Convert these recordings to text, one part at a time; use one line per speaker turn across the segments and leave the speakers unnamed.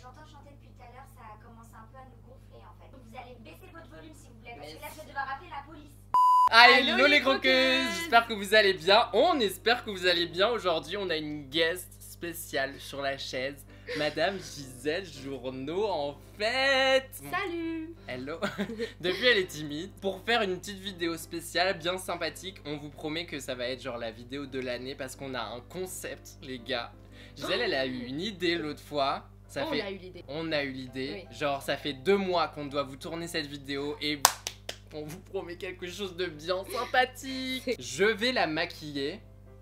j'entends chanter depuis tout à l'heure, ça commence un peu à nous gonfler en fait. Donc vous allez baisser votre volume s'il vous plaît, parce que là je vais devoir appeler la police.
Ah, hello les croqueuses, j'espère que vous allez bien. On espère que vous allez bien. Aujourd'hui on a une guest spéciale sur la chaise, Madame Gisèle Journeau en fait.
Salut.
Hello. Depuis elle est timide. Pour faire une petite vidéo spéciale bien sympathique, on vous promet que ça va être genre la vidéo de l'année parce qu'on a un concept les gars. Gisèle elle a eu une idée l'autre fois. On a eu l'idée. Oui. Genre ça fait 2 mois qu'on doit vous tourner cette vidéo et on vous promet quelque chose de bien sympathique. Je vais la maquiller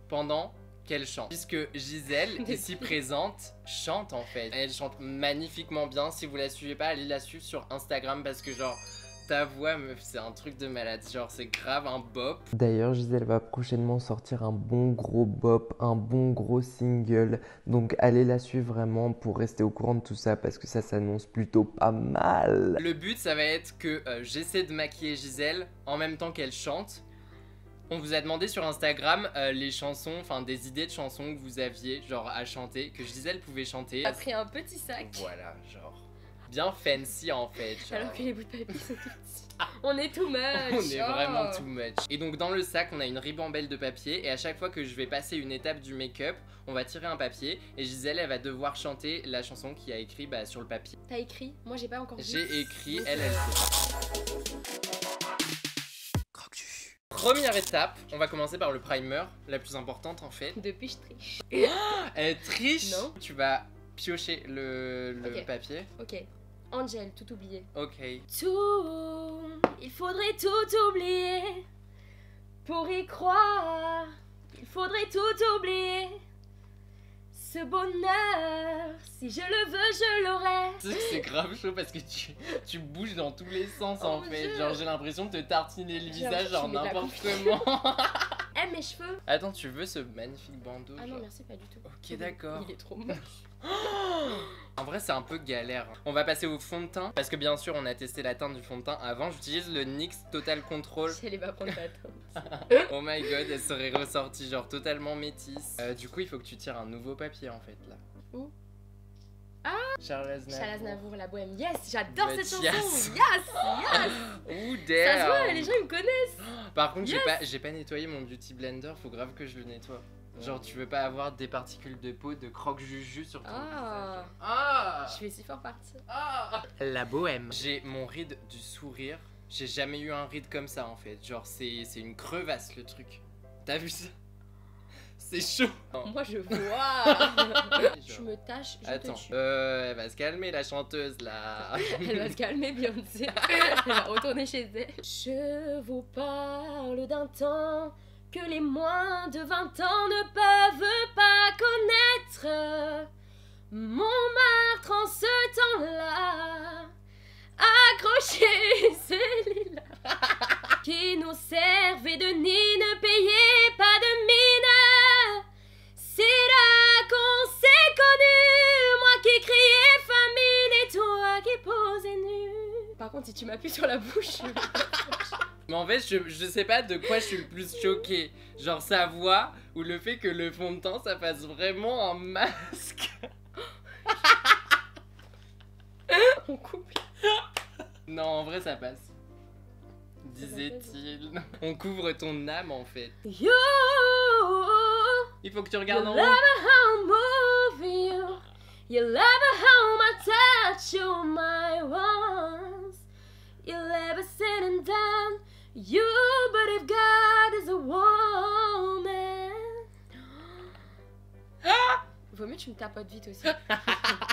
pendant qu'elle chante. Puisque Gisèle, ici présente, chante en fait. Elle chante magnifiquement bien. Si vous la suivez pas, allez la suivre sur Instagram parce que genre ta voix meuf c'est un truc de malade. Genre c'est grave un bop.
D'ailleurs Gisèle va prochainement sortir un bon gros bop, un bon gros single. Donc allez la suivre vraiment pour rester au courant de tout ça parce que ça s'annonce plutôt pas mal.
Le but ça va être que j'essaie de maquiller Gisèle en même temps qu'elle chante. On vous a demandé sur Instagram les chansons, enfin des idées de chansons que vous aviez genre à chanter, que Gisèle pouvait chanter.
On a pris un petit sac.
Voilà, genre bien fancy en fait. Genre.
Alors que les bouts de papier sont tout petits. On est too much.
On est vraiment too much. Et donc dans le sac on a une ribambelle de papier et à chaque fois que je vais passer une étape du make-up, on va tirer un papier et Gisèle elle va devoir chanter la chanson qui a écrit sur le papier.
T'as écrit? Moi j'ai pas encore vu.
J'ai écrit, elle sait. Première étape, on va commencer par le primer, la plus importante en fait.
Depuis je triche.
Elle triche.
Non.
Tu vas piocher le papier.
Ok. Angel, tout oublié.
Ok.
Tout, il faudrait tout oublier. Pour y croire, il faudrait tout oublier. Ce bonheur, si je le veux, je l'aurai.
Tu sais que c'est grave chaud parce que tu bouges dans tous les sens en fait.
Dieu.
Genre j'ai l'impression de te tartiner le visage genre n'importe comment.
Eh mes cheveux.
Attends, tu veux ce magnifique bandeau?
Ah non merci pas du tout.
Ok d'accord.
Il est trop moche.
En vrai c'est un peu galère. On va passer au fond de teint parce que bien sûr on a testé la teinte du fond de teint avant. J'utilise le NYX Total Control.
J'allais pas prendre ta teinte.
Oh my god, elle serait ressortie genre totalement métisse. Du coup il faut que tu tires un nouveau papier en fait là.
Où? Ah,
Charles
Aznavour, la bohème. Yes, j'adore cette chanson.
Yes.
Yes.
Ouh damn.
Ça se voit, les gens ils me connaissent.
Par contre j'ai pas nettoyé mon beauty blender. Faut grave que je le nettoie. Genre tu veux pas avoir des particules de peau de croque-juju sur ton visage. Ah.
Je vais si fort partir.
La bohème. J'ai mon ride du sourire. J'ai jamais eu un ride comme ça en fait. Genre c'est une crevasse le truc. T'as vu ça? C'est chaud.
Moi je vois. Je me tâche, je te tue.
Elle va se calmer la chanteuse là.
Elle va se calmer Beyoncé. Elle va retourner chez elle. Je vous parle d'un temps que les moins de 20 ans ne peuvent pas connaître. Montmartre en ce temps-là, accroché ces lilas qui nous servaient de nid, ne payaient pas de mine. C'est là qu'on s'est connus, moi qui criais famine et toi qui posais nu. Par contre si tu m'appuies sur la bouche
Mais en fait je sais pas de quoi je suis le plus choquée. Genre sa voix ou le fait que le fond de teint ça fasse vraiment un masque.
On coupe.
Non en vrai ça passe. Disait-il. On couvre ton âme en fait.
You,
il faut que tu regardes en haut.
You love how I move you. You love how I touch you, my ones. You never sitting down. You, but if God is a woman. Vaut mieux que tu me tapotes vite aussi.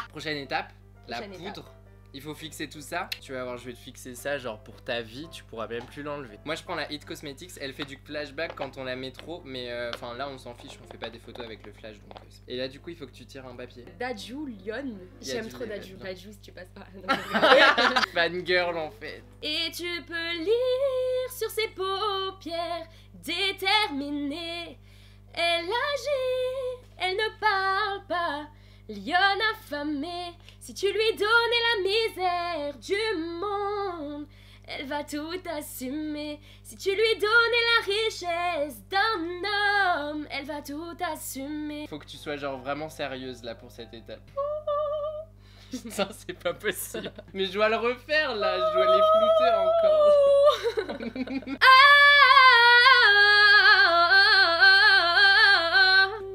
Prochaine étape, la poudre. Il faut fixer tout ça. Tu vas voir, je vais te fixer ça genre pour ta vie, tu pourras même plus l'enlever. Moi je prends la It Cosmetics, elle fait du flashback quand on la met trop, mais enfin là on s'en fiche, on fait pas des photos avec le flash donc. Et là du coup il faut que tu tires un papier.
Dadju Lyon. J'aime trop Dadju. Dadju si tu passes par.
Fangirl en fait.
Et tu peux lire sur ses paupières déterminées. Elle agit, elle ne parle pas. Lionne affamée, si tu lui donnais la misère du monde, elle va tout assumer. Si tu lui donnais la richesse d'un homme, elle va tout assumer.
Faut que tu sois genre vraiment sérieuse là pour cette étape. Putain, c'est pas possible. Mais je dois le refaire là, je dois les flouter encore.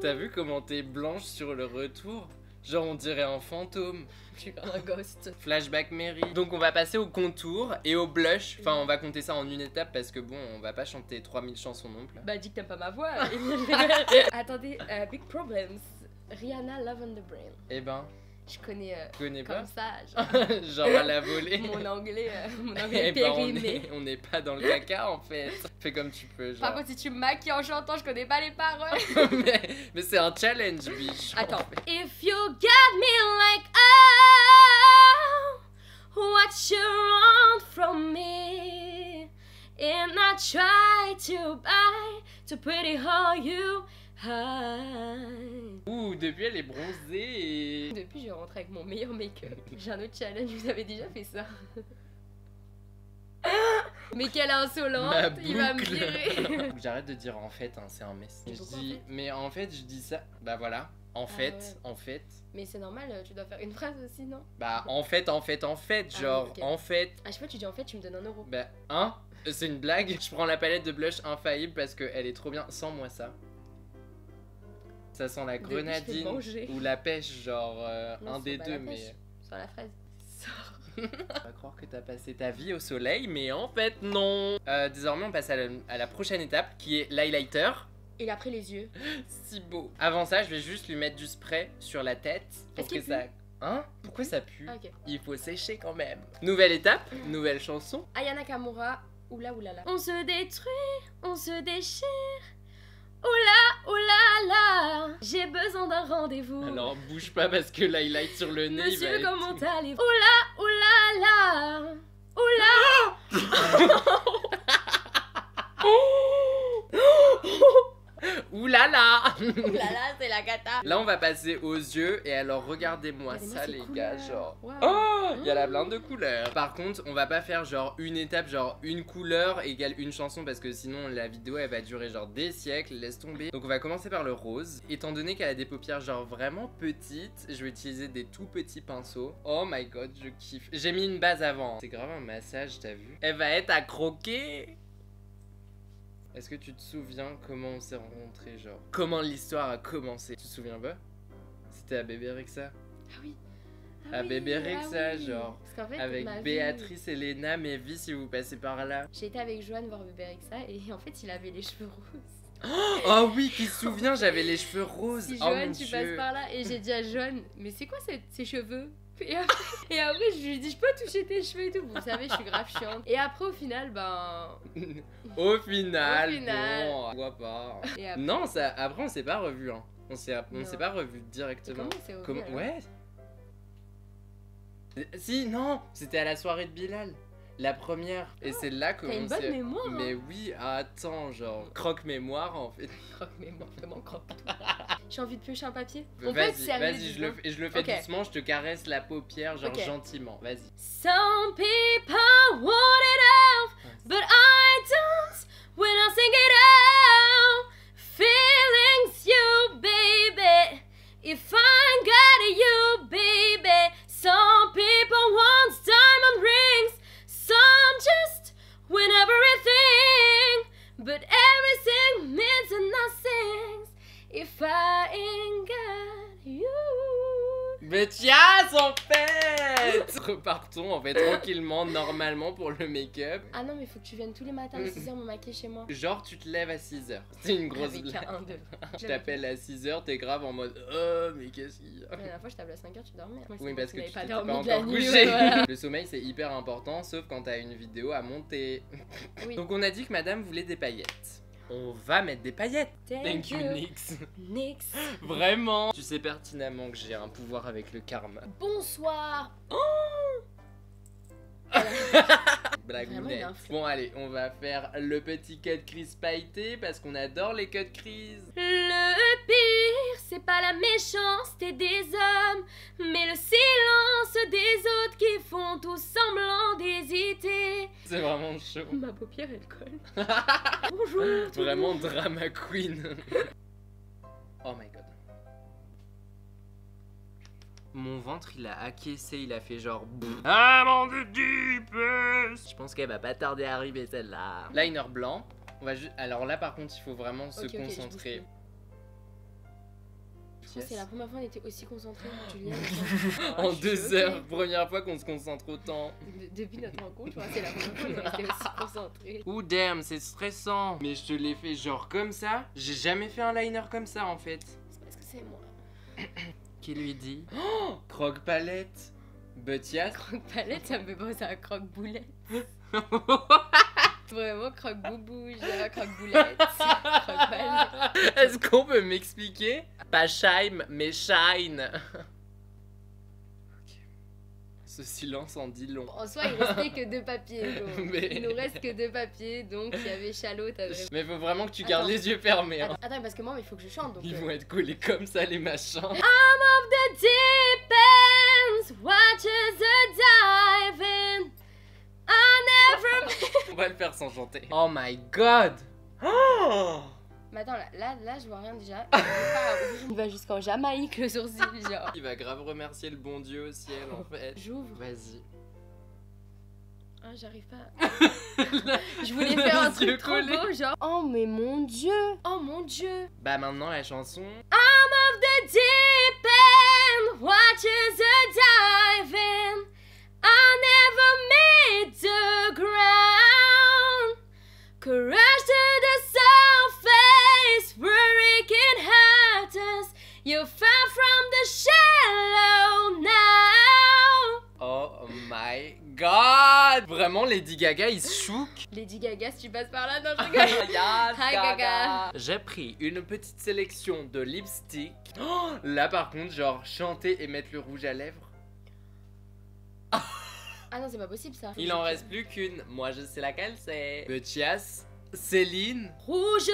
T'as vu comment t'es blanche sur le retour? Genre on dirait un fantôme.
Je suis comme un ghost.
Flashback Mary. Donc on va passer au contour et au blush. Enfin on va compter ça en une étape parce que bon on va pas chanter 3000 chansons non plus.
Bah dis que t'aimes pas ma voix. Attendez, Big Problems. Rihanna Love on the Brain.
Eh ben,
Je connais
tu connais pas?
comme ça,
Genre à la volée.
mon anglais
Eh ben,
périmé.
on n'est pas dans le caca en fait. Fais comme tu peux genre.
Par contre, si tu me maquilles en chantant, je connais pas les paroles.
mais c'est un challenge bitch.
Attends. If you got me like oh, what you want from me? And I try to buy to pretty how you hide.
Ouh, depuis elle est bronzée et...
Depuis, je rentre avec mon meilleur make-up. J'ai un autre challenge, vous avez déjà fait ça. Mais quelle insolente,
Ma
il va me
boucle.
virer.
J'arrête de dire en fait, hein, c'est un mess.
Mais
Je
pourquoi,
dis,
en fait
mais en fait, je dis ça. Bah voilà, en fait,
ouais.
en fait.
Mais c'est normal, tu dois faire une phrase aussi, non?
Bah en fait,
Ah
genre,
oui, ok.
en fait.
À chaque fois que tu dis en fait, tu me donnes 1 euro.
Bah, hein? C'est une blague. Je prends la palette de blush infaillible parce qu'elle est trop bien. Sans moi ça. Ça sent la
Depuis, je fais
grenadine
manger.
ou la pêche, genre
Non,
un
c'est
des
pas
deux,
la
mais.
pêche. Sur la fraise. Sors.
On va croire que t'as passé ta vie au soleil, mais en fait non. Désormais, on passe à la prochaine étape qui est l'highlighter.
Et après les yeux.
Si beau. Avant ça, je vais juste lui mettre du spray sur la tête pour
Est-ce qu'il
que ça. Hein? Pourquoi ça pue?
Ah, ok.
Il faut sécher quand même. Nouvelle étape, nouvelle chanson.
Ayana Kamura, oula oulala. On se détruit, on se déchire. Oula oulala. J'ai besoin d'un rendez-vous.
Alors bouge pas parce que l'highlight sur le nez il va
Monsieur,
être...
comment allez-vous? Oula oulala. Oula.
Ouh là là.
Oulala, c'est la cata.
Là on va passer aux yeux et alors regardez-moi
Regardez-moi
ça
ces
les
couleurs.
gars, genre...
Waouh.
Oh, il y a la blinde de couleurs. Par contre, on va pas faire genre une étape, genre une couleur égale une chanson parce que sinon la vidéo elle va durer genre des siècles, laisse tomber. Donc on va commencer par le rose. Étant donné qu'elle a des paupières genre vraiment petites, je vais utiliser des tout petits pinceaux. Oh my god, je kiffe. J'ai mis une base avant. C'est grave un massage, t'as vu? Elle va être à croquer. Est-ce que tu te souviens comment on s'est rencontrés, genre? Comment l'histoire a commencé? Tu te souviens pas? C'était à Bébé Rexa.
Ah oui.
À Bébé
ah
Rexa,
oui.
genre.
Parce qu'en fait,
Avec
ma vie-
Béatrice, Elena, Mévis, si vous passez par là.
J'ai été avec Joanne voir Bébé Rexa et en fait, il avait les cheveux roses.
Oh oui, qui se souvient, j'avais les cheveux roses.
Si
Oh
Joanne,
mon
tu
Dieu.
passes par là et j'ai dit à Joanne, mais c'est quoi ces cheveux? Et après, je lui ai dit, je peux toucher tes cheveux et tout. Vous savez, je suis grave chiante. Et après, au final, ben.
Au final,
Au final.
bon, pourquoi pas.
Et après,
Non, ça, après on s'est pas revu, hein. On s'est
Non.
pas revu
et
directement.
comment c'est
Comment-
alors
Ouais. Si, non, c'était à la soirée de Bilal. La première. Et c'est là que
T'as une
on
bonne
s'est.
mémoire, hein.
Mais oui, attends, genre croque-mémoire en fait.
Croque, mais bon, vraiment croque. J'ai envie de piocher un papier. On peut être
Vas-y,
sérieux.
vas-y, je le fais
Ok.
doucement, je te caresse la paupière, genre
Ok.
gentiment, vas-y.
Some people want it out, but I don't. When I sing it out, feelings you, baby. If I got you, baby. Some people want diamond rings, some just win everything, but everything means nothing if I ain't got you.
Mais tiens, en fait. Repartons en fait tranquillement, normalement pour le make-up.
Ah non, mais faut que tu viennes tous les matins à 6h me maquiller chez moi.
Genre tu te lêves à 6h. C'est une grosse
Avec
blague.
un 2.
Je t'appelle à 6h, t'es grave en mode oh mais qu'est-ce qu'il y a?
La dernière fois, je t'appelle à 5h, tu dormais. Moi,
Oui, parce que tu
pas
t'étais
dormi
pas
de la
encore
nuit.
couché.
Ouais, voilà.
Le sommeil c'est hyper important, sauf quand t'as une vidéo à monter.
Oui.
Donc on a dit que madame voulait des paillettes. On va mettre des paillettes. Thank you, Nix.
Nix.
Vraiment. Tu sais pertinemment que j'ai un pouvoir avec le karma.
Bonsoir.
Blagounette.
Vraiment, il a un flou.
Bon allez, on va faire le petit cut crease pailleté parce qu'on adore les cut crease.
Le pire, c'est pas la méchanceté des hommes, mais le silence des autres qui font tout semblant d'hésiter.
C'est vraiment chaud.
Ma paupière, elle colle. Bonjour. tout le
Vraiment
monde.
drama queen. Oh my god. mon ventre il a acquiescé, il a fait genre ah mon dieu, je pense qu'elle va pas tarder à arriver celle-là. Liner blanc. On va alors là par contre il faut vraiment se concentrer.
C'est la première fois qu'on était aussi concentrés, Julia.
En 2 heures, première fois qu'on se concentre autant.
Depuis notre rencontre, je crois que c'est la première fois qu'on était aussi concentrés.
Ouh damn, c'est stressant. Mais je te l'ai fait genre comme ça. J'ai jamais fait un liner comme ça en fait.
C'est parce que c'est moi.
Qui lui dit oh, croque-palette. Butias.
Croque-palette, ça me fait penser à croque-boulette. Vraiment croque-boubou, genre croque-boulette, croque-palette.
Est-ce qu'on peut m'expliquer? Pas shine, mais shine. Okay. Ce silence en dit long.
En soi, il restait que 2 papiers. Donc.
Mais...
Il nous reste que 2 papiers, donc il y avait Chalot.
Mais faut vraiment que tu gardes les yeux fermés. Hein.
Attends, parce que moi, il faut que je chante. Donc,
ils vont être collés comme ça, les machins.
I'm of the deep ends, watches a diving. I never.
On va le faire sans chanter. Oh my god. Oh.
Mais attends, là, je vois rien déjà. Il va jusqu'en Jamaïque, le sourcil, genre.
Il va grave remercier le bon Dieu au ciel, en fait.
J'ouvre.
Vas-y.
Ah, j'arrive pas. Je voulais faire un truc trop beau, genre. Oh, mais mon Dieu. Oh, mon Dieu.
Bah, maintenant, la chanson.
I'm of the deep end, watches a diving. I never made the ground. Crash to the surface, where it can hurt us. You fell from the shallow now.
Oh my god. Vraiment, Lady Gaga, il se chouk.
Lady Gaga, si tu passes par là, non, je rigole.
Hi
Gaga.
J'ai pris une petite sélection de lipstick. Oh, là, par contre, genre, chanter et mettre le rouge à lèvres.
Ah non, c'est pas possible ça.
Il en reste plus qu'une. Moi, je sais laquelle c'est. Butias, Céline.
Rouge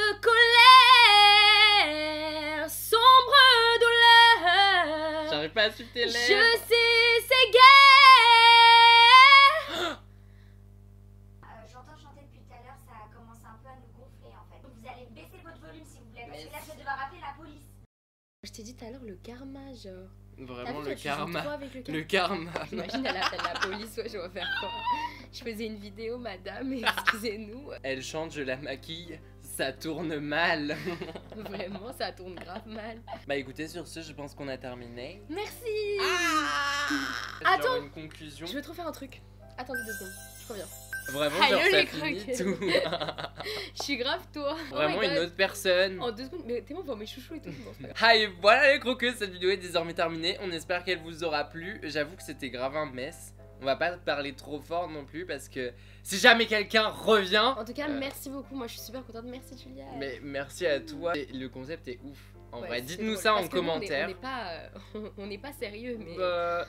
colère, sombre douleur.
J'arrive pas à suivre tes lèvres.
Je sais, c'est guerre.
J'entends chanter depuis tout à l'heure, ça commence un peu à nous gonfler en fait. Donc vous allez baisser votre volume s'il vous plaît, parce que là je vais devoir appeler la police.
Je t'ai dit tout à l'heure le karma, genre.
Vraiment
vu,
le
toi, tu joues trop
karma.
avec le
Le karma.
J'imagine elle appelle la police, ouais, je vais faire quoi. Je faisais une vidéo, madame, excusez-nous.
Elle chante, je la maquille, ça tourne mal.
Vraiment, ça tourne grave mal.
Bah écoutez, sur ce, je pense qu'on a terminé.
Merci.
Attends,
Attends.
une conclusion.
Je veux trop faire un truc. Attendez 2 secondes, je reviens.
Vraiment,
Allô,
genre, ça
les
finit
croquettes.
tout.
Je suis grave toi. Oh
Vraiment
my
une
God.
autre personne.
En 2 secondes, mais t'es bon pour mes chouchous et tout. Bon, c'est pas grave.
Hi, voilà les croqueuses, cette vidéo est désormais terminée. On espère qu'elle vous aura plu. J'avoue que c'était grave un mess. On va pas parler trop fort non plus parce que si jamais quelqu'un revient.
En tout cas, merci beaucoup. Moi, je suis super contente. Merci, Julia.
Mais merci à toi. Et le concept est ouf. En
Ouais,
vrai,
c'est
dites-nous
drôle.
ça en
Parce que nous,
commentaire.
on n'est pas sérieux, mais.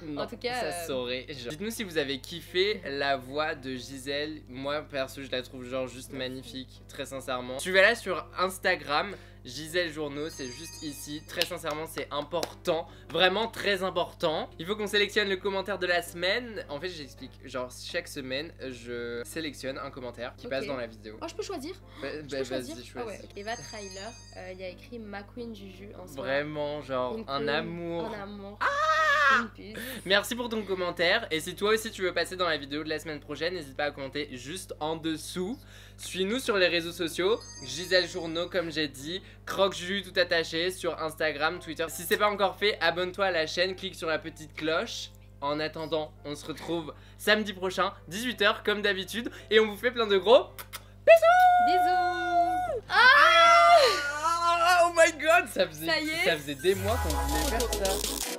Non,
en tout cas,
ça saurait. Genre. Dites-nous si vous avez kiffé la voix de Gisèle. Moi, perso, je la trouve genre juste magnifique, très sincèrement. Suivez-la sur Instagram, Gisèle Journeau, c'est juste ici. Très sincèrement, c'est important, vraiment très important. Il faut qu'on sélectionne le commentaire de la semaine. En fait, j'explique. Genre, chaque semaine, je sélectionne un commentaire qui passe dans la vidéo.
Oh, je peux choisir.
Vas-y, choisis.
Ah ouais, okay. Eva Trailer, il y a écrit McQueen Juju en soi.
Vraiment, genre, un amour.
Un amour. Une puce.
Merci pour ton commentaire. Et si toi aussi tu veux passer dans la vidéo de la semaine prochaine, n'hésite pas à commenter juste en dessous. Suis-nous sur les réseaux sociaux, Gisèle Journeau comme j'ai dit, Croque Juju tout attaché sur Instagram, Twitter. Si c'est pas encore fait, abonne-toi à la chaîne, clique sur la petite cloche. En attendant, on se retrouve samedi prochain, 18 h comme d'habitude. Et on vous fait plein de gros bisous.
Bisous.
Oh my god, ça faisait des mois qu'on voulait faire ça.